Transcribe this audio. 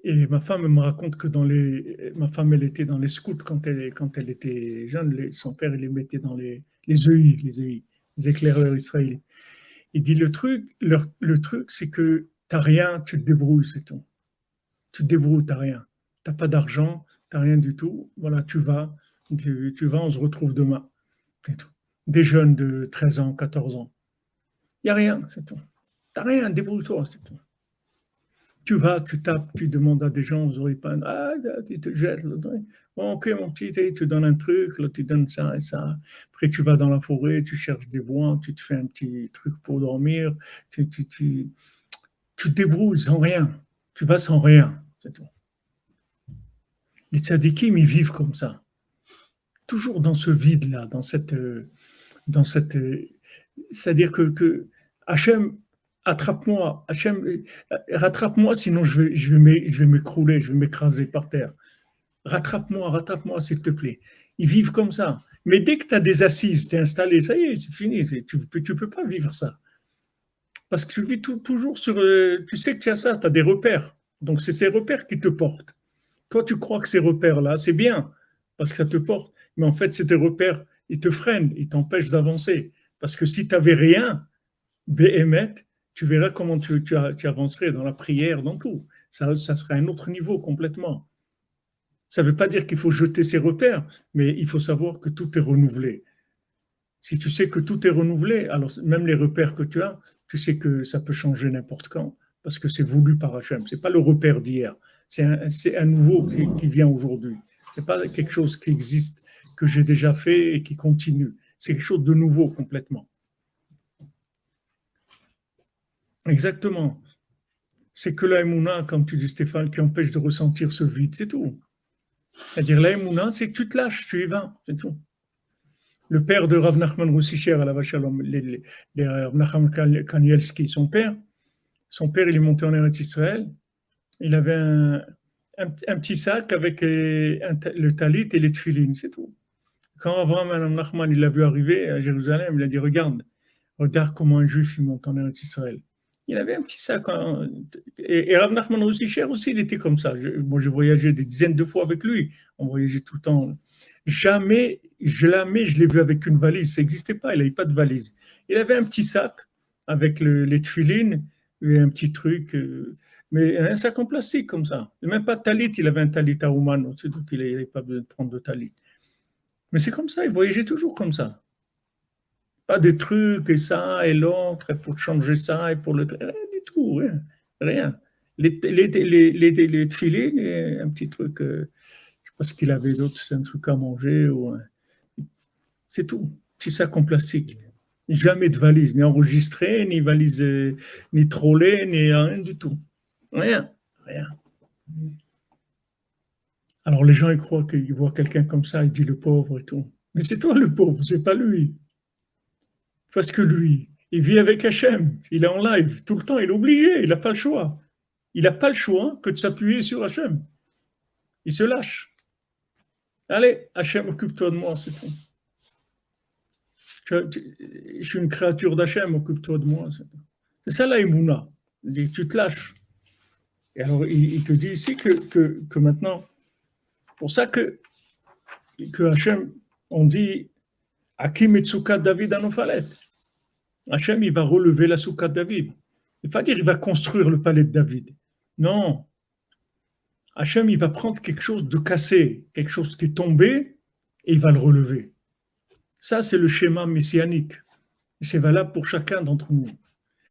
Et ma femme me raconte que ma femme, elle était dans les scouts quand elle était jeune. Son père, il les mettait dans les EI, les éclaireurs israéliens. Il dit le truc, c'est que t'as rien, tu te débrouilles, c'est tout. Tu te débrouilles, t'as rien. T'as pas d'argent, t'as rien du tout. Voilà, tu vas, on se retrouve demain. C'est tout. Des jeunes de 13 ans, 14 ans. Il n'y a rien, c'est tout. T'as rien, débrouille-toi, c'est tout. Tu vas, tu tapes, tu demandes à des gens, vous n'aurez pas. Ah, tu te jettes. Là, bon, ok, mon petit, tu donnes un truc, là, tu donnes ça et ça. Après, tu vas dans la forêt, tu cherches des bois, tu te fais un petit truc pour dormir. Tu te débrouilles sans rien. Tu vas sans rien, c'est tout. Les tzadikim, ils vivent comme ça. Toujours dans ce vide-là, dans cette, c'est-à-dire que Hachem, attrape-moi, Hachem, rattrape-moi, sinon je vais m'écrouler, je vais m'écraser par terre. Rattrape-moi, s'il te plaît. Ils vivent comme ça. Mais dès que tu as des assises, tu es installé, ça y est, c'est fini. Tu ne peux pas vivre ça. Parce que tu vis toujours sur. Tu sais que tu as ça, tu as des repères. Donc, c'est ces repères qui te portent. Toi, tu crois que ces repères-là, c'est bien, parce que ça te porte. Mais en fait, c'est tes repères, ils te freinent, ils t'empêchent d'avancer. Parce que si tu n'avais rien, Béhémet, tu verras comment tu avancerais dans la prière, dans tout. Ça serait un autre niveau complètement. Ça ne veut pas dire qu'il faut jeter ses repères, mais il faut savoir que tout est renouvelé. Si tu sais que tout est renouvelé, alors même les repères que tu as, tu sais que ça peut changer n'importe quand, parce que c'est voulu par Hachem. Ce n'est pas le repère d'hier, c'est un nouveau qui vient aujourd'hui. Ce n'est pas quelque chose qui existe, que j'ai déjà fait et qui continue. C'est quelque chose de nouveau complètement. Exactement. C'est que la Emouna, comme tu dis Stéphane, qui empêche de ressentir ce vide, c'est tout. C'est-à-dire la Emouna, c'est que tu te lâches, tu y vas, c'est tout. Le père de Rav Nachman Roussicher à la Vachalom, les Rav Nachman Kanielski, son père, il est monté en Eretz Israël. Il avait un petit sac avec le talit et les tefilines, c'est tout. Quand Rav Nachman il l'a vu arriver à Jérusalem, il a dit regarde comment un juif il monte en Eretz Israël. Il avait un petit sac. Et Rav Nachman Roussicher aussi, il était comme ça. Moi, j'ai voyagé des dizaines de fois avec lui. On voyageait tout le temps. Jamais je l'ai vu avec une valise. Ça n'existait pas. Il n'avait pas de valise. Il avait un petit sac avec les tefilines et un petit truc, mais un sac en plastique comme ça. Et même pas de talit. Il avait un talit à Ouman. C'est tout qu'il n'avait pas besoin de prendre de talit. Mais c'est comme ça. Il voyageait toujours comme ça. Pas des trucs et ça et l'autre et pour changer ça et pour le. Rien du tout. Rien. Rien. Les tefilines et un petit truc. Je sais pas ce qu'il avait d'autre. C'est un truc à manger ou. C'est tout. Petit sac en plastique. Jamais de valise, ni enregistrée, ni valise, ni trollée, ni rien du tout. Rien. Rien. Alors les gens, ils croient qu'ils voient quelqu'un comme ça, ils disent le pauvre et tout. Mais c'est toi le pauvre, c'est pas lui. Parce que lui, il vit avec Hachem, il est en live tout le temps, il est obligé, il n'a pas le choix. Il n'a pas le choix que de s'appuyer sur Hachem. Il se lâche. Allez, Hachem, occupe-toi de moi, c'est tout. Je suis une créature d'Hachem, occupe-toi de moi. C'est ça la Emouna. Tu te lâches. Et alors, il te dit ici que maintenant, pour ça que Hachem, on dit Hakim et Tsukat David Anofalet. Hachem, il va relever la Souka de David. Il ne va pas dire il va construire le palais de David. Non. Hachem, il va prendre quelque chose de cassé, quelque chose qui est tombé, et il va le relever. Ça, c'est le schéma messianique. Et c'est valable pour chacun d'entre nous.